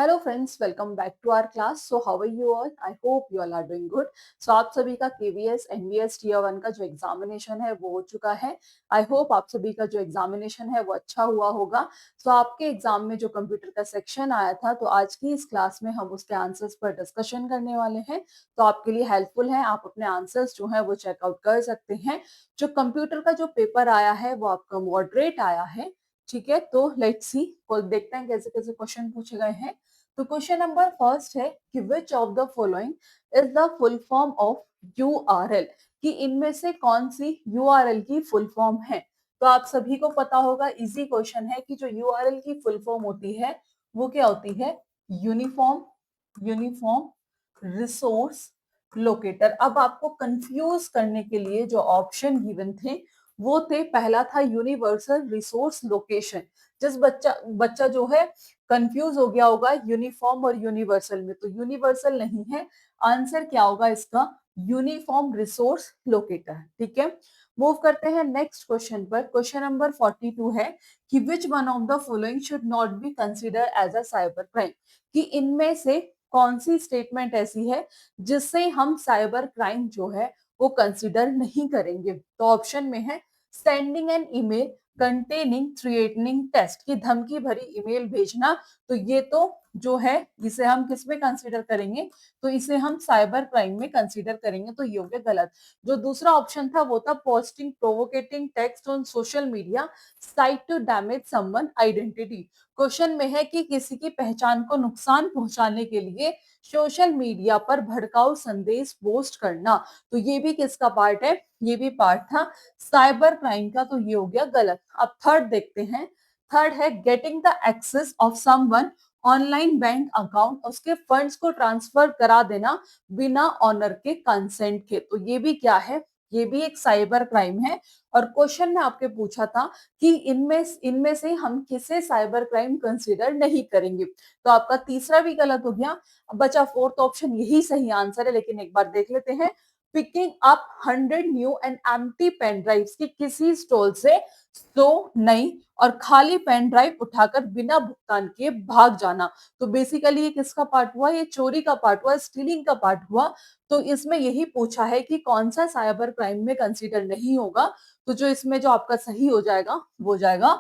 Hello friends, welcome back to our class. So how are you all? I hope you all are doing good. So आप सभी का KVS NVS tier 1 का जो examination है वो हो चुका है। आई होप आप सभी का जो एग्जामिनेशन है वो अच्छा हुआ होगा। सो आपके एग्जाम में जो कंप्यूटर का सेक्शन आया था, तो आज की इस क्लास में हम उसके आंसर्स पर डिस्कशन करने वाले हैं। तो आपके लिए हेल्पफुल है, आप अपने आंसर्स जो है वो चेकआउट कर सकते हैं। जो कंप्यूटर का जो पेपर आया है वो आपका मॉडरेट आया है। ठीक है, तो लेट्स सी, देखते हैं कैसे कैसे क्वेश्चन पूछे गए हैं। तो क्वेश्चन नंबर फर्स्ट है कि which of the following is the full form of URL, कि इनमें से कौन सी यूआरएल की फुल फॉर्म है। तो आप सभी को पता होगा, इजी क्वेश्चन है कि जो यूआरएल की फुल फॉर्म होती है वो क्या होती है? Uniform uniform resource locator. अब आपको कंफ्यूज करने के लिए जो ऑप्शन गिवन थे वो थे, पहला था यूनिवर्सल रिसोर्स लोकेशन। जिस बच्चा बच्चा जो है कंफ्यूज हो गया होगा यूनिफॉर्म और यूनिवर्सल में, तो यूनिवर्सल नहीं है आंसर, क्या होगा इसका? Uniform resource locator. ठीक है, मूव करते हैं नेक्स्ट क्वेश्चन पर। क्वेश्चन नंबर 42 है कि which one of the following should not be consider as a cyber crime, कि इनमें से कौन सी स्टेटमेंट ऐसी है जिससे हम साइबर क्राइम जो है वो कंसिडर नहीं करेंगे। तो ऑप्शन में है sending an email containing threatening test, की धमकी भरी ईमेल भेजना। तो ये तो जो है इसे हम किस में कंसीडर करेंगे? तो इसे हम साइबर क्राइम में कंसीडर करेंगे, तो ये हो गया गलत। जो दूसरा ऑप्शन था वो था posting provoking text on social media site to damage someone identity. Question में है कि किसी की पहचान को नुकसान पहुंचाने के लिए सोशल मीडिया पर भड़काऊ संदेश पोस्ट करना। तो ये भी किसका पार्ट है? ये भी पार्ट था साइबर क्राइम का, तो ये हो गया गलत। अब थर्ड देखते हैं। थर्ड है getting the access of someone online bank account, उसके फंड्स को ट्रांसफर करा देना बिना ऑनर के कंसेंट के। तो ये भी क्या है? ये भी एक साइबर क्राइम है। और क्वेश्चन में आपके पूछा था कि इनमें इनमें से हम किसे साइबर क्राइम कंसीडर नहीं करेंगे। तो आपका तीसरा भी गलत हो गया। अब बचा फोर्थ ऑप्शन, यही सही आंसर है, लेकिन एक बार देख लेते हैं। Picking up 100 new and empty pen drives, की किसी स्टॉल से 100 नई और खाली पेन ड्राइव उठाकर बिना भुगतान किए भाग जाना। तो बेसिकली ये किसका पार्ट हुआ? ये चोरी का पार्ट हुआ, स्टीलिंग का पार्ट हुआ। तो इसमें यही पूछा है कि कौन सा साइबर क्राइम में कंसीडर नहीं होगा। तो जो इसमें जो आपका सही हो जाएगा वो जाएगा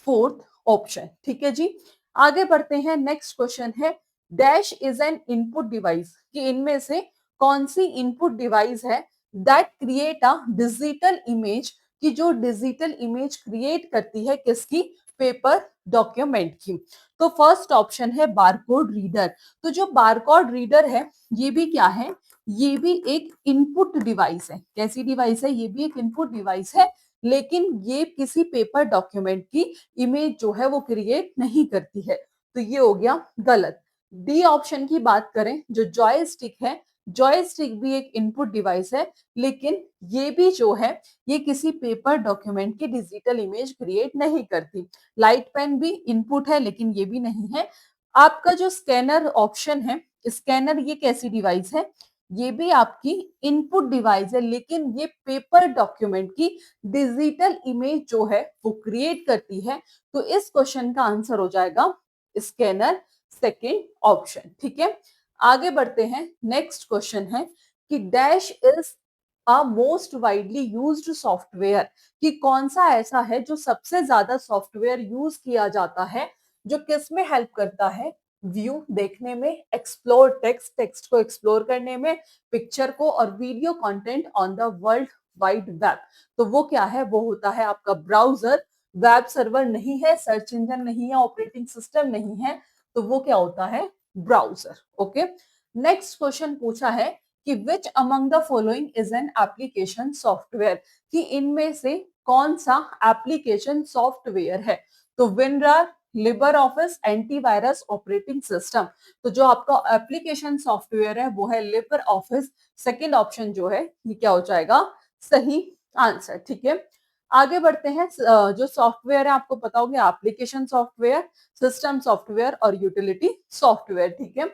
फोर्थ ऑप्शन। ठीक है जी, आगे बढ़ते हैं। नेक्स्ट क्वेश्चन है dash is an input device, कि इनमें से कौन सी इनपुट डिवाइस है that create a digital image, की जो डिजिटल इमेज क्रिएट करती है किसकी? पेपर डॉक्यूमेंट की। तो फर्स्ट ऑप्शन है बारकोड रीडर। तो जो बारकोड रीडर है ये भी क्या है? ये भी एक इनपुट डिवाइस है। कैसी डिवाइस है? ये भी एक इनपुट डिवाइस है, लेकिन ये किसी पेपर डॉक्यूमेंट की इमेज जो है वो क्रिएट नहीं करती है। तो ये हो गया गलत। डी ऑप्शन की बात करें, जो जॉयस्टिक है, जॉयस्टिक भी एक इनपुट डिवाइस है, लेकिन ये भी जो है ये किसी पेपर डॉक्यूमेंट की डिजिटल इमेज क्रिएट नहीं करती। लाइट पेन भी इनपुट है, लेकिन ये भी नहीं है। आपका जो स्कैनर ऑप्शन है, स्कैनर, ये कैसी डिवाइस है? ये भी आपकी इनपुट डिवाइस है, लेकिन ये पेपर डॉक्यूमेंट की डिजिटल इमेज जो है वो क्रिएट करती है। तो इस क्वेश्चन का आंसर हो जाएगा स्कैनर, सेकेंड ऑप्शन। ठीक है, आगे बढ़ते हैं। नेक्स्ट क्वेश्चन है कि dash is a most widely used software, कि कौन सा ऐसा है जो सबसे ज्यादा सॉफ्टवेयर यूज किया जाता है, जो किस में हेल्प करता है? व्यू देखने में, एक्सप्लोर टेक्स्ट, टेक्स्ट को एक्सप्लोर करने में, पिक्चर को, और video content on the world wide web. तो वो क्या है? वो होता है आपका ब्राउजर। वेब सर्वर नहीं है, सर्च इंजन नहीं है, ऑपरेटिंग सिस्टम नहीं है, तो वो क्या होता है? ब्राउजर। ओके, नेक्स्ट क्वेश्चन पूछा है कि which among the following is an application software, कि इनमें से कौन सा एप्लीकेशन सॉफ्टवेयर है? तो WinRAR, Libre office, antivirus, operating system. तो जो आपका एप्लीकेशन सॉफ्टवेयर है वो है लिबर ऑफिस। सेकेंड ऑप्शन जो है ये क्या हो जाएगा? सही आंसर। ठीक है, आगे बढ़ते हैं। जो सॉफ्टवेयर है आपको पता होगा, एप्लीकेशन सॉफ्टवेयर, सिस्टम सॉफ्टवेयर और यूटिलिटी सॉफ्टवेयर। ठीक है,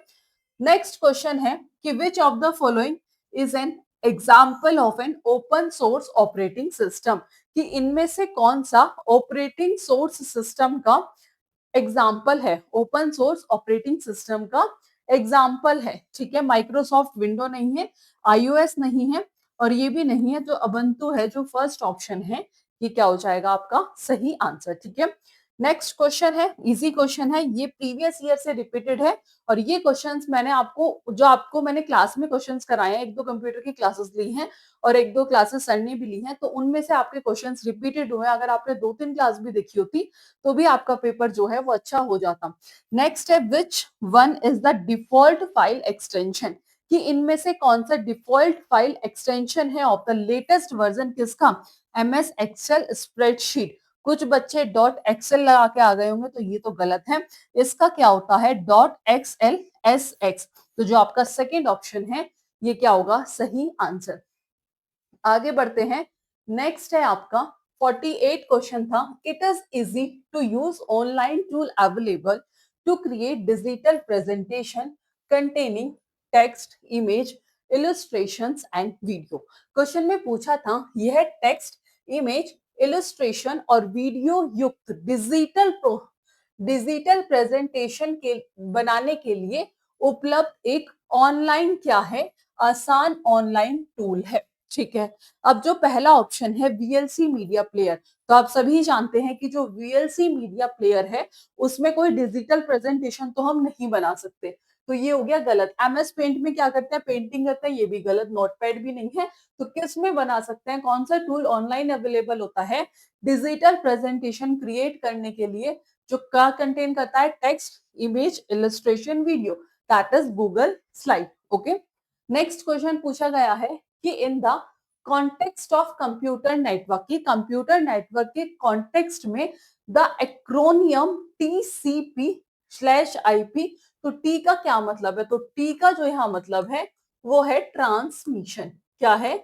नेक्स्ट क्वेश्चन है कि which of the following is an example of an open source operating system, कि इनमें से कौन सा ऑपरेटिंग सोर्स सिस्टम का एग्जाम्पल है, ओपन सोर्स ऑपरेटिंग सिस्टम का एग्जाम्पल है, ठीक है। माइक्रोसॉफ्ट विंडो नहीं है, आईओएस नहीं है, और ये भी नहीं है जो अबंतु है, जो फर्स्ट ऑप्शन है, ये क्या हो जाएगा आपका सही आंसर, ठीक है। नेक्स्ट क्वेश्चन है, इजी क्वेश्चन है, ये प्रीवियस ईयर से रिपीटेड है, और ये क्वेश्चंस मैंने आपको मैंने क्लास में क्वेश्चंस कराए हैं, एक दो कंप्यूटर की क्लासेस ली हैं और एक दो क्लासेस सर ने भी ली हैं, तो उनमें से आपके क्वेश्चंस रिपीटेड हुए हैं। अगर आपने 2-3 क्लास भी देखी होती तो भी आपका पेपर जो है वो अच्छा हो जाता। नेक्स्ट है, which one is the default file extension, कि इनमें से कौन सा डिफॉल्ट फाइल एक्सटेंशन है ऑफ द लेटेस्ट वर्जन किसका, एमएस एक्सेल स्प्रेडशीट। कुछ बच्चे डॉट एक्सेल लगा के आ गए होंगे, तो ये तो गलत है, इसका क्या होता है डॉट एक्सएल एस एक्स। तो जो आपका सेकेंड ऑप्शन है ये क्या होगा सही आंसर। आगे बढ़ते हैं, नेक्स्ट है आपका 48 क्वेश्चन था, it is easy to use online tool available to create digital presentation containing text, image, illustrations and video. Question में पूछा था यह टेक्स्ट, इमेज, इलस्ट्रेशन और वीडियो युक्त डिजिटल प्रेजेंटेशन के बनाने के लिए उपलब्ध एक ऑनलाइन क्या है, आसान ऑनलाइन टूल है, ठीक है। अब जो पहला ऑप्शन है वीएलसी मीडिया प्लेयर, तो आप सभी जानते हैं कि जो वीएलसी मीडिया प्लेयर है उसमें कोई डिजिटल प्रेजेंटेशन तो हम नहीं बना सकते, तो ये हो गया गलत। एमएस पेंट में क्या करते हैं, पेंटिंग करते हैं, ये भी गलत। नोटपैड भी नहीं है, तो किस में बना सकते हैं, कौन सा टूल ऑनलाइन अवेलेबल होता है डिजिटल प्रेजेंटेशन क्रिएट करने के लिए, जो क्या कंटेन करता है text, image, illustration, video, that is Google slide, okay. Next question पूछा गया है कि in the context of computer network, की कंप्यूटर नेटवर्क के कॉन्टेक्स्ट में the acromion TCP slash IP, तो टी का क्या मतलब है, तो टी का जो यहाँ मतलब है वो है ट्रांसमिशन, क्या है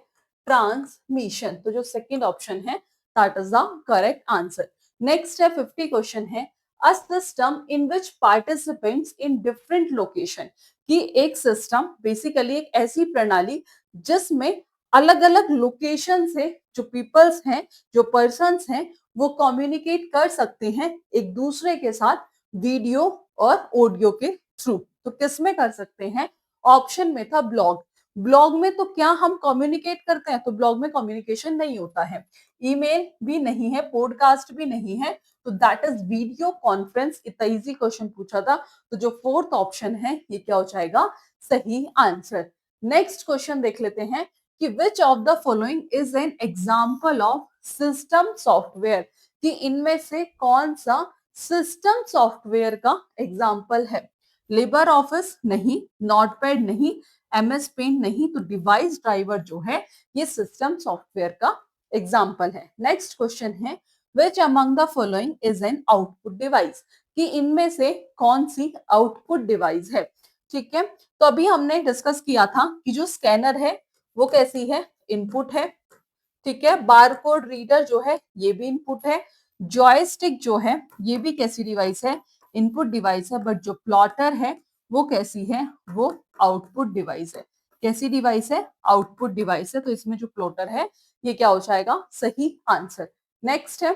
ट्रांसमिशन, तो जो सेकंड ऑप्शन है that is the correct answer. Next है 50 क्वेश्चन है, a system in which participants in different location, कि एक सिस्टम बेसिकली एक ऐसी प्रणाली जिसमें अलग अलग लोकेशन से जो पीपल्स हैं, जो पर्सन्स हैं, वो कम्युनिकेट कर सकते हैं एक दूसरे के साथ वीडियो और ऑडियो के थ्रू। तो किस में कर सकते हैं, ऑप्शन में था ब्लॉग। ब्लॉग में तो क्या हम कम्युनिकेट करते हैं, तो ब्लॉग में कम्युनिकेशन नहीं होता है, ईमेल भी नहीं है, पॉडकास्ट भी नहीं है, तो दैट इज वीडियो कॉन्फ्रेंस। इतना इजी क्वेश्चन पूछा था, तो जो फोर्थ ऑप्शन है ये क्या हो जाएगा सही आंसर। नेक्स्ट क्वेश्चन देख लेते हैं कि which of the following is an example of system software, कि इनमें से कौन सा सिस्टम सॉफ्टवेयर का एग्जाम्पल है। लिबर ऑफिस नहीं, नोटपैड नहीं, एमएस पेंट नहीं, तो डिवाइस ड्राइवर जो है ये सिस्टम सॉफ्टवेयर का एग्जाम्पल है। नेक्स्ट क्वेश्चन है which among the following is an output device, कि इनमें से कौन सी आउटपुट डिवाइस है, ठीक है। तो अभी हमने डिस्कस किया था कि जो स्कैनर है वो कैसी है, इनपुट है, ठीक है। बारकोड रीडर जो है ये भी इनपुट है, जॉयस्टिक जो है ये भी कैसी डिवाइस है, इनपुट डिवाइस है, बट जो प्लॉटर है वो कैसी है, वो आउटपुट डिवाइस है। कैसी डिवाइस है, आउटपुट डिवाइस है, तो इसमें जो प्लॉटर है ये क्या हो जाएगा सही आंसर। नेक्स्ट है,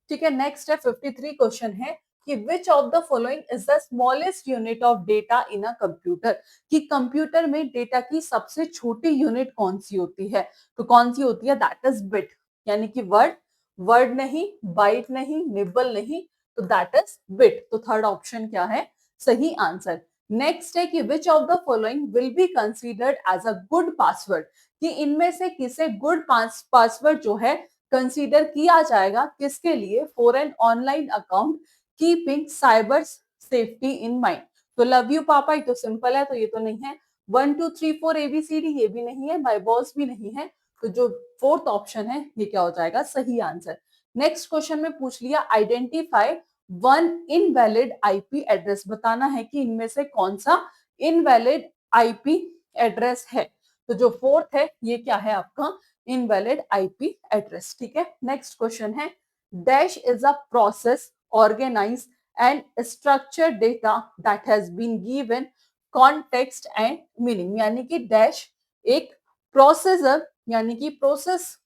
ठीक है, नेक्स्ट है 53 क्वेश्चन है कि which of the following is the smallest unit of data in a computer, कि कंप्यूटर में डेटा की सबसे छोटी यूनिट कौन सी होती है, तो कौन सी होती है दैट इज बिट, यानी कि वर्ड, वर्ड नहीं, बाइट नहीं, निबल नहीं, तो दैट इज बिट, तो थर्ड ऑप्शन क्या है सही आंसर। नेक्स्ट है कि which of the following will be considered as a good password, कि इनमें से किसे गुड पासवर्ड जो है कंसीडर किया जाएगा, किसके लिए, for an online account keeping cyber safety in mind. तो लव यू पापा ये तो सिंपल है, तो ये तो नहीं है। 1 2 3 4 ABCD ये भी नहीं है, माई बॉस भी नहीं है, तो जो फोर्थ ऑप्शन है ये क्या हो जाएगा सही आंसर। नेक्स्ट क्वेश्चन में पूछ लिया identify one invalid IP address, बताना है कि इनमें से कौन सा इनवैलिड आईपी एड्रेस है, तो जो फोर्थ है ये क्या है आपका इनवैलिड आईपी एड्रेस, ठीक है। नेक्स्ट क्वेश्चन है dash is a process organise and structure data that has been given context and meaning, यानी कि डैश एक प्रोसेसर यानी कि प्रोसेस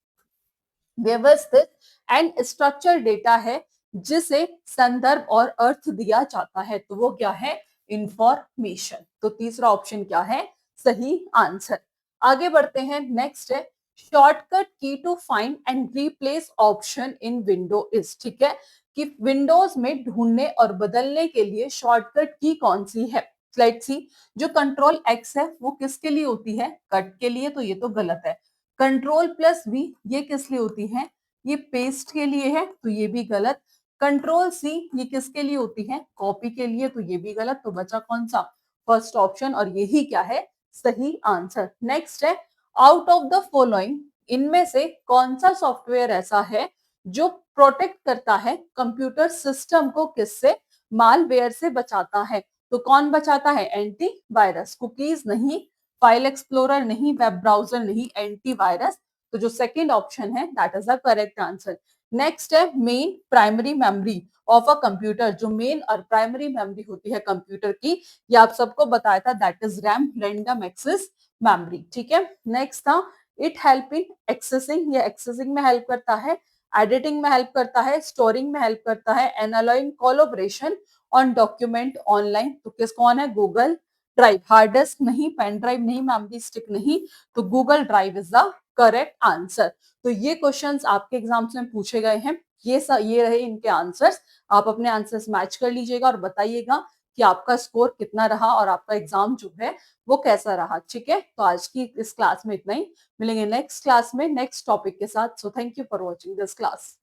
व्यवस्थित एंड स्ट्रक्चर डेटा है जिसे संदर्भ और अर्थ दिया जाता है, तो वो क्या है? इंफॉर्मेशन। तो तीसरा ऑप्शन क्या है? सही आंसर। आगे बढ़ते हैं, नेक्स्ट है shortcut key to find and replace option in window is. ठीक है, कि विंडोज में ढूंढने और बदलने के लिए शॉर्टकट की कौन सी है? लेट्स सी, जो कंट्रोल एक्स है वो किसके लिए होती है? कट के लिए, तो ये तो गलत है। कंट्रोल प्लस वी ये किस लिए होती है? ये पेस्ट के लिए है, तो ये भी गलत। कंट्रोल सी ये किसके लिए होती है? कॉपी के लिए, तो ये भी गलत। तो बचा कौन सा? फर्स्ट ऑप्शन, और यही क्या है? सही आंसर। नेक्स्ट है आउट ऑफ द फॉलोइंग, इनमें से कौन सा सॉफ्टवेयर ऐसा है जो प्रोटेक्ट करता है कंप्यूटर सिस्टम को? किससे? मालवेयर से बचाता है। तो कौन बचाता है? Anti virus. कुकीज नहीं, फाइल एक्सप्लोरर नहीं, वेब ब्राउजर नहीं, एंटी वायरस। तो जो सेकंड ऑप्शन है that is the correct answer. Next है main primary memory of a computer. जो मेन और प्राइमरी मेमोरी होती है कंप्यूटर की, ये आप सबको बताया था, that is RAM, random access memory. ठीक है, नेक्स्ट था इट हेल्प इन एक्सेसिंग, ये एक्सेसिंग में हेल्प करता है, एडिटिंग में हेल्प करता है, स्टोरिंग में हेल्प करता है, एनालॉइंग कोलैबोरेशन ऑन डॉक्यूमेंट ऑनलाइन। तो किस कौन है? Google drive. हार्ड डिस्क नहीं, पेन ड्राइव नहीं, मेमोरी स्टिक नहीं, तो Google drive is the correct answer. तो ये क्वेश्चंस आपके एग्जाम्स में पूछे गए हैं, ये रहे इनके आंसर्स। आप अपने आंसर्स मैच कर लीजिएगा और बताइएगा कि आपका स्कोर कितना रहा और आपका एग्जाम जो है वो कैसा रहा। ठीक है, तो आज की इस क्लास में इतना ही। मिलेंगे नेक्स्ट क्लास में नेक्स्ट टॉपिक के साथ। So thank you for watching this class.